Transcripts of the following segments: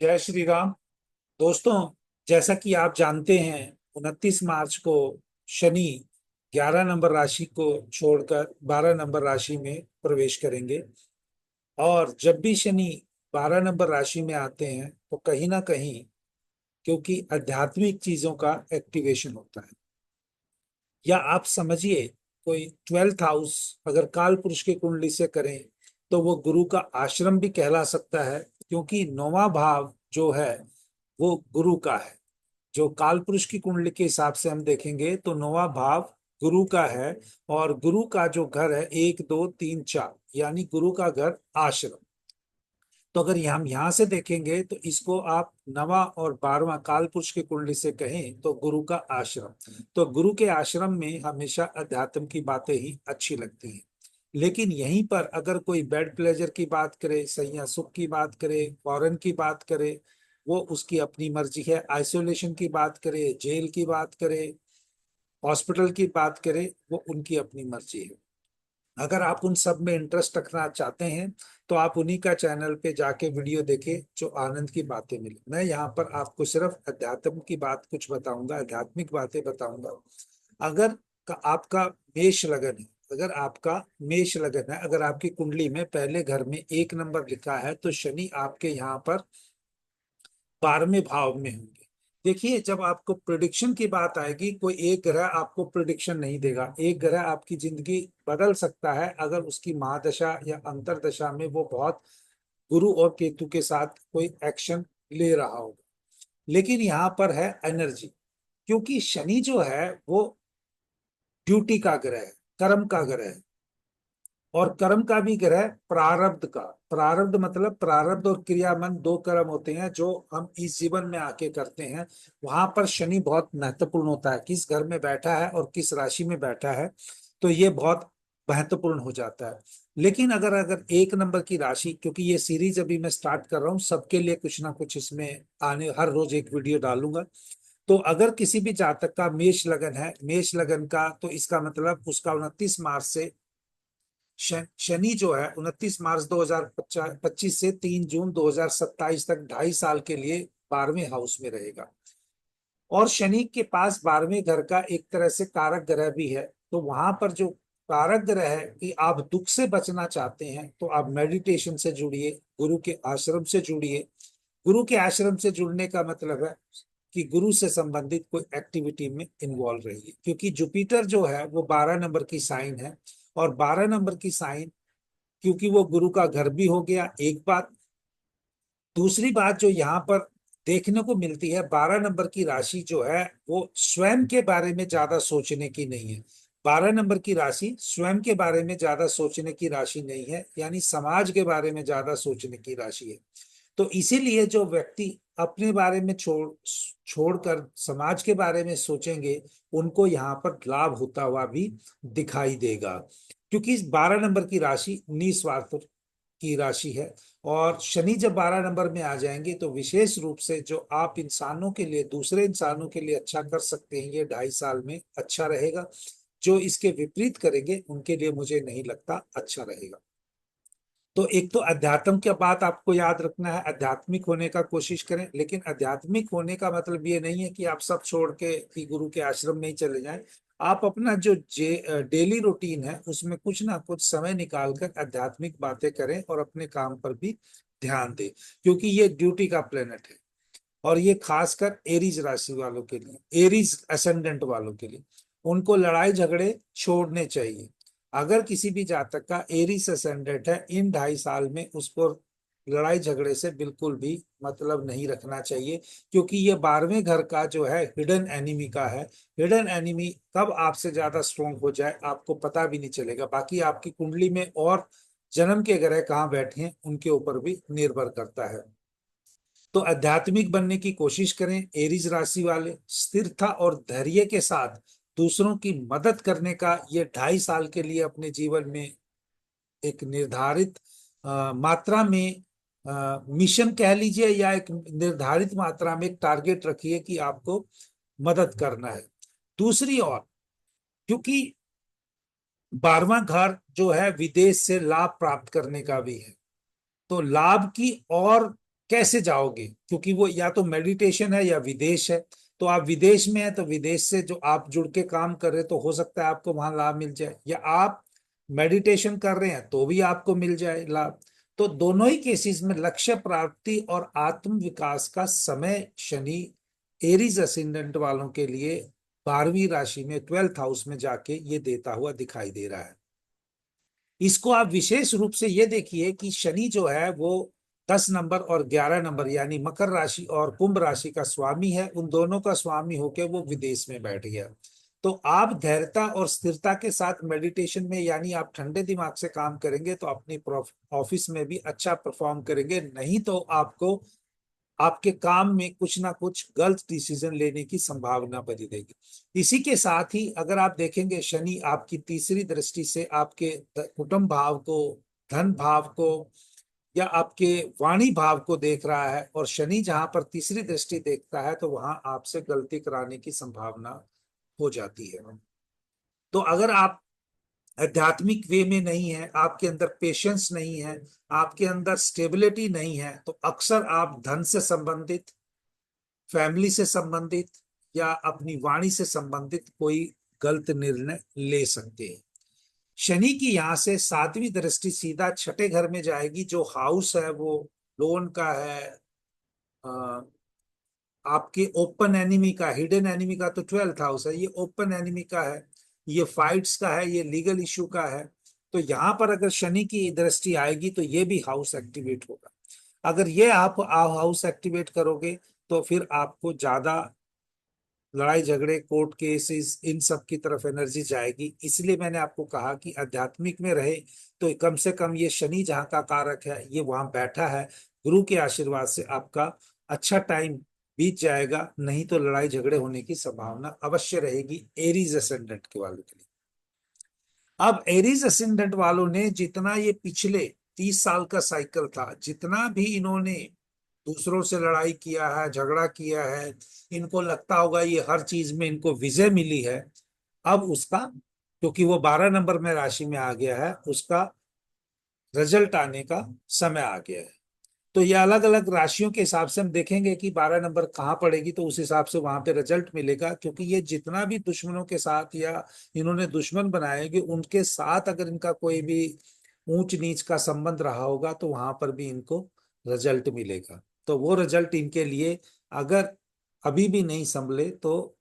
जय श्री राम। दोस्तों, जैसा कि आप जानते हैं, 29 मार्च को शनि 11 नंबर राशि को छोड़कर 12 नंबर राशि में प्रवेश करेंगे। और जब भी शनि 12 नंबर राशि में आते हैं तो कहीं ना कहीं, क्योंकि आध्यात्मिक चीजों का एक्टिवेशन होता है, या आप समझिए कोई 12th हाउस अगर काल पुरुष की कुंडली से करें तो वो गुरु का आश्रम भी कहला सकता है, क्योंकि 9वां भाव जो है वो गुरु का है। जो काल पुरुष की कुंडली के हिसाब से हम देखेंगे तो 9वां भाव गुरु का है। और गुरु का जो घर है 1 2 3 4, यानी गुरु का घर आश्रम। तो अगर हम यहाँ से देखेंगे तो इसको आप नवा और 12वां काल पुरुष की कुंडली से कहें तो गुरु का आश्रम। तो गुरु के आश्रम में हमेशा अध्यात्म की बातें ही अच्छी लगती हैं। लेकिन यहीं पर अगर कोई बेड प्लेजर की बात करे, सैया सुख की बात करे, फॉरेन की बात करे, वो उसकी अपनी मर्जी है। आइसोलेशन की बात करे, जेल की बात करे, हॉस्पिटल की बात करे, वो उनकी अपनी मर्जी है। अगर आप उन सब में इंटरेस्ट रखना चाहते हैं तो आप उन्हीं का चैनल पे जाके वीडियो देखें जो आनंद की बातें मिले। मैं यहाँ पर आपको सिर्फ अध्यात्म की बात कुछ बताऊंगा, आध्यात्मिक बातें बताऊंगा। अगर आपका मेष लगन है, अगर आपकी कुंडली में पहले घर में 1 नंबर लिखा है तो शनि आपके यहाँ पर 12वें भाव में होंगे। देखिए, जब आपको प्रिडिक्शन की बात आएगी, कोई एक ग्रह आपको प्रिडिक्शन नहीं देगा। एक ग्रह आपकी जिंदगी बदल सकता है अगर उसकी महादशा या अंतरदशा में वो बहुत गुरु और केतु के साथ कोई एक्शन ले रहा होगा। लेकिन यहाँ पर है एनर्जी, क्योंकि शनि जो है वो ड्यूटी का ग्रह है, कर्म का ग्रह है। और कर्म का भी ग्रह प्रारब्ध का। प्रारब्ध मतलब प्रारब्ध और क्रियामंद दो कर्म होते हैं जो हम इस जीवन में आके करते हैं। वहां पर शनि बहुत महत्वपूर्ण होता है, किस घर में बैठा है और किस राशि में बैठा है, तो ये बहुत महत्वपूर्ण हो जाता है। लेकिन अगर अगर 1 नंबर की राशि, क्योंकि ये सीरीज अभी मैं स्टार्ट कर रहा हूँ, सबके लिए कुछ ना कुछ इसमें आने, हर रोज एक वीडियो डालूंगा। तो अगर किसी भी जातक का मेष लगन है, मेष लगन का, तो इसका मतलब उसका 29 मार्च से शनि जो है 29 मार्च 2025 से 3 जून 2027 तक 2.5 साल के लिए 12वें हाउस में रहेगा। और शनि के पास 12वें घर का एक तरह से कारक ग्रह भी है। तो वहां पर जो कारक ग्रह है कि आप दुख से बचना चाहते हैं तो आप मेडिटेशन से जुड़िए, गुरु के आश्रम से जुड़िए। गुरु के आश्रम से जुड़ने का मतलब है कि गुरु से संबंधित कोई एक्टिविटी में इन्वॉल्व रहिए, क्योंकि जुपिटर जो है वो 12 नंबर की साइन है। और 12 नंबर की साइन, क्योंकि वो गुरु का घर भी हो गया, एक बात। दूसरी बात जो यहाँ पर देखने को मिलती है, 12 नंबर की राशि जो है वो स्वयं के बारे में ज्यादा सोचने की नहीं है। 12 नंबर की राशि स्वयं के बारे में ज्यादा सोचने की राशि नहीं है, यानी समाज के बारे में ज्यादा सोचने की राशि है। तो इसीलिए जो व्यक्ति अपने बारे में छोड़कर समाज के बारे में सोचेंगे, उनको यहाँ पर लाभ होता हुआ भी दिखाई देगा। क्योंकि इस 12 नंबर की राशि निस्वार्थ की राशि है। और शनि जब 12 नंबर में आ जाएंगे तो विशेष रूप से जो आप इंसानों के लिए, दूसरे इंसानों के लिए अच्छा कर सकते हैं, ये 2.5 साल में अच्छा रहेगा। जो इसके विपरीत करेंगे उनके लिए मुझे नहीं लगता अच्छा रहेगा। तो एक तो अध्यात्म की बात आपको याद रखना है, आध्यात्मिक होने का कोशिश करें। लेकिन आध्यात्मिक होने का मतलब ये नहीं है कि आप सब छोड़ के कि गुरु के आश्रम में ही चले जाएं। आप अपना जो डेली रूटीन है उसमें कुछ ना कुछ समय निकाल कर आध्यात्मिक बातें करें और अपने काम पर भी ध्यान दें, क्योंकि ये ड्यूटी का प्लेनेट है। और ये खासकर एरीज राशि वालों के लिए, एरीज असेंडेंट वालों के लिए, उनको लड़ाई झगड़े छोड़ने चाहिए। अगर किसी भी जातक का एरीज असेंडेंट है, इन 2.5 साल में उसको लड़ाई झगड़े से बिल्कुल भी मतलब नहीं रखना चाहिए, क्योंकि ये 12वें घर का जो है हिडन एनिमी का है। हिडन एनिमी कब आपसे ज्यादा स्ट्रोंग हो जाए आपको पता भी नहीं चलेगा। बाकी आपकी कुंडली में और जन्म के ग्रह कहाँ बैठे हैं उनके ऊपर भी निर्भर करता है। तो आध्यात्मिक बनने की कोशिश करें एरीज राशि वाले। स्थिरता और धैर्य के साथ दूसरों की मदद करने का ये 2.5 साल के लिए अपने जीवन में एक निर्धारित मात्रा में मिशन कह लीजिए, या एक निर्धारित मात्रा में एक टारगेट रखिए कि आपको मदद करना है। दूसरी ओर, क्योंकि 12वां घर जो है विदेश से लाभ प्राप्त करने का भी है, तो लाभ की और कैसे जाओगे, क्योंकि वो या तो मेडिटेशन है या विदेश है। तो आप विदेश में है तो विदेश से जो आप जुड़ के काम कर रहे हैं, तो हो सकता है आपको वहां लाभ मिल जाए, या आप मेडिटेशन कर रहे हैं तो भी आपको मिल जाए लाभ। तो दोनों ही केसेस में लक्ष्य प्राप्ति और आत्म विकास का समय शनि एरीज असेंडेंट वालों के लिए 12वीं राशि में 12th हाउस में जाके ये देता हुआ दिखाई दे रहा है। इसको आप विशेष रूप से ये देखिए कि शनि जो है वो 10 नंबर और 11 नंबर यानी मकर राशि और कुंभ राशि का स्वामी है। उन दोनों का स्वामी होकर वो विदेश में बैठ गया। तो आप धैर्यता और स्थिरता के साथ मेडिटेशन में, यानी आप ठंडे दिमाग से काम करेंगे तो अपनी ऑफिस में भी अच्छा परफॉर्म करेंगे। नहीं तो आपको आपके काम में कुछ ना कुछ गलत डिसीजन लेने की संभावना बनी रहेगी। इसी के साथ ही अगर आप देखेंगे, शनि आपकी तीसरी दृष्टि से आपके कुटुंब भाव को, धन भाव को, या आपके वाणी भाव को देख रहा है, और शनि जहां पर तीसरी दृष्टि देखता है तो वहां आपसे गलती कराने की संभावना हो जाती है। तो अगर आप आध्यात्मिक वे में नहीं है, आपके अंदर पेशेंस नहीं है, आपके अंदर स्टेबिलिटी नहीं है, तो अक्सर आप धन से संबंधित, फैमिली से संबंधित, या अपनी वाणी से संबंधित कोई गलत निर्णय ले सकते हैं। शनि की यहाँ से 7वीं दृष्टि सीधा छठे घर में जाएगी। जो हाउस है वो लोन का है, अ, आपके ओपन एनिमी का, हिडन एनिमी का तो 12th हाउस है, ये ओपन एनिमी का है, ये फाइट्स का है, ये लीगल इशू का है। तो यहाँ पर अगर शनि की दृष्टि आएगी तो ये भी हाउस एक्टिवेट होगा। अगर ये आप हाउस एक्टिवेट करोगे तो फिर आपको ज्यादा लड़ाई झगड़े, कोर्ट केसेस, इन सब की तरफ एनर्जी जाएगी। इसलिए मैंने आपको कहा कि आध्यात्मिक में रहे तो कम से कम ये शनि जहाँ का कारक है ये वहां बैठा है, गुरु के आशीर्वाद से आपका अच्छा टाइम बीत जाएगा। नहीं तो लड़ाई झगड़े होने की संभावना अवश्य रहेगी एरीज असेंडेंट के वालों के लिए। अब एरीज असेंडेंट वालों ने जितना ये पिछले 30 साल का साइकिल था, जितना भी इन्होंने दूसरों से लड़ाई किया है, झगड़ा किया है, इनको लगता होगा ये हर चीज में इनको विजय मिली है। अब उसका, क्योंकि वो 12 नंबर में राशि में आ गया है, उसका रिजल्ट आने का समय आ गया है। तो ये अलग अलग राशियों के हिसाब से हम देखेंगे कि 12 नंबर कहाँ पड़ेगी, तो उस हिसाब से वहां पे रिजल्ट मिलेगा। क्योंकि ये जितना भी दुश्मनों के साथ या इन्होंने दुश्मन बनाएंगे, उनके साथ अगर इनका कोई भी ऊंच नीच का संबंध रहा होगा तो वहां पर भी इनको रिजल्ट मिलेगा। तो वो रिजल्ट इनके लिए अगर अभी भी नहीं संभले तो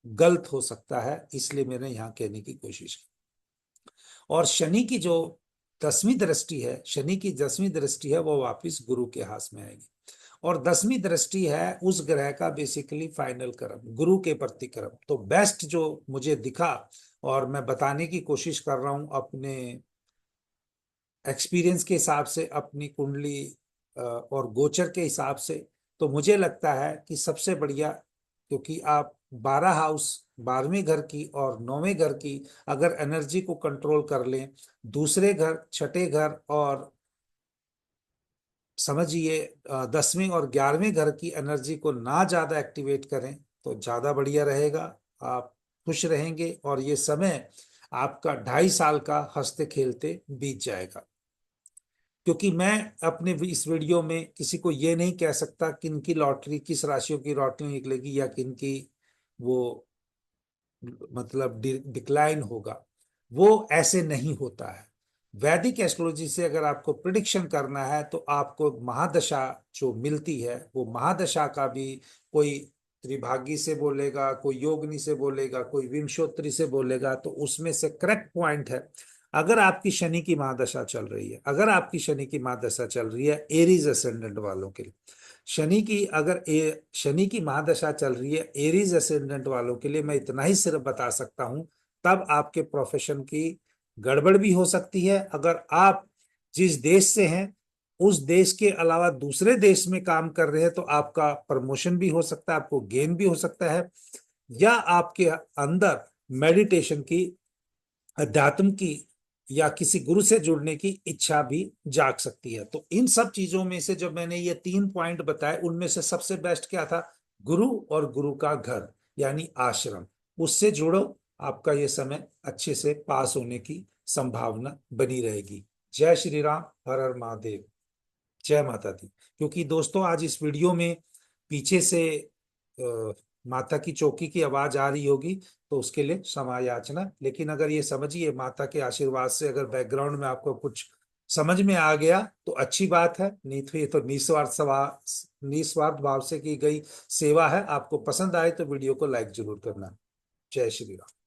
गलत हो सकता है। इसलिए मैंने यहाँ कहने की कोशिश की। और शनि की जो 10वीं दृष्टि है, शनि की 10वीं दृष्टि है, वो वापिस गुरु के हाथ में आएगी। और 10वीं दृष्टि है उस ग्रह का बेसिकली फाइनल कर्म, गुरु के प्रति कर्म। तो बेस्ट जो मुझे दिखा और मैं बताने की कोशिश कर रहा हूं अपने एक्सपीरियंस के हिसाब से, अपनी कुंडली और गोचर के हिसाब से, तो मुझे लगता है कि सबसे बढ़िया, क्योंकि आप 12 हाउस, 12वें घर की और 9वें घर की अगर एनर्जी को कंट्रोल कर लें, दूसरे घर, छठे घर और समझिए 10वें और 11वें घर की एनर्जी को ना ज्यादा एक्टिवेट करें तो ज्यादा बढ़िया रहेगा। आप खुश रहेंगे और ये समय आपका 2.5 साल का हंसते खेलते बीत जाएगा। क्योंकि मैं अपने इस वीडियो में किसी को ये नहीं कह सकता किन की लॉटरी, किस राशियों की लॉटरी निकलेगी या किन की वो मतलब डिक्लाइन होगा, वो ऐसे नहीं होता है। वैदिक एस्ट्रोलॉजी से अगर आपको प्रिडिक्शन करना है तो आपको महादशा जो मिलती है, वो महादशा का भी कोई त्रिभागी से बोलेगा, कोई योगिनी से बोलेगा, कोई विंशोत्तरी से बोलेगा, तो उसमें से करेक्ट पॉइंट है। अगर आपकी शनि की महादशा चल रही है, अगर आपकी शनि की महादशा चल रही है एरीज असेंडेंट वालों के लिए, शनि की महादशा चल रही है एरीज असेंडेंट वालों के लिए, मैं इतना ही सिर्फ बता सकता हूं, तब आपके प्रोफेशन की गड़बड़ भी हो सकती है। अगर आप जिस देश से हैं उस देश के अलावा दूसरे देश में काम कर रहे हैं तो आपका प्रमोशन भी हो सकता है, आपको गेन भी हो सकता है, या आपके अंदर मेडिटेशन की, अध्यात्म की, या किसी गुरु से जुड़ने की इच्छा भी जाग सकती है। तो इन सब चीजों में से जब मैंने ये 3 पॉइंट बताए, उनमें से सबसे बेस्ट क्या था? गुरु और गुरु का घर यानी आश्रम, उससे जुड़ो। आपका ये समय अच्छे से पास होने की संभावना बनी रहेगी। जय श्री राम, हर हर महादेव। जय माता दी। क्योंकि दोस्तों आज इस वीडियो में पीछे से माता की चौकी की आवाज आ रही होगी, तो उसके लिए क्षमा याचना। लेकिन अगर ये समझिए माता के आशीर्वाद से अगर बैकग्राउंड में आपको कुछ समझ में आ गया तो अच्छी बात है, नहीं तो ये तो निस्वार्थ भाव से की गई सेवा है। आपको पसंद आए तो वीडियो को लाइक जरूर करना। जय श्री राम।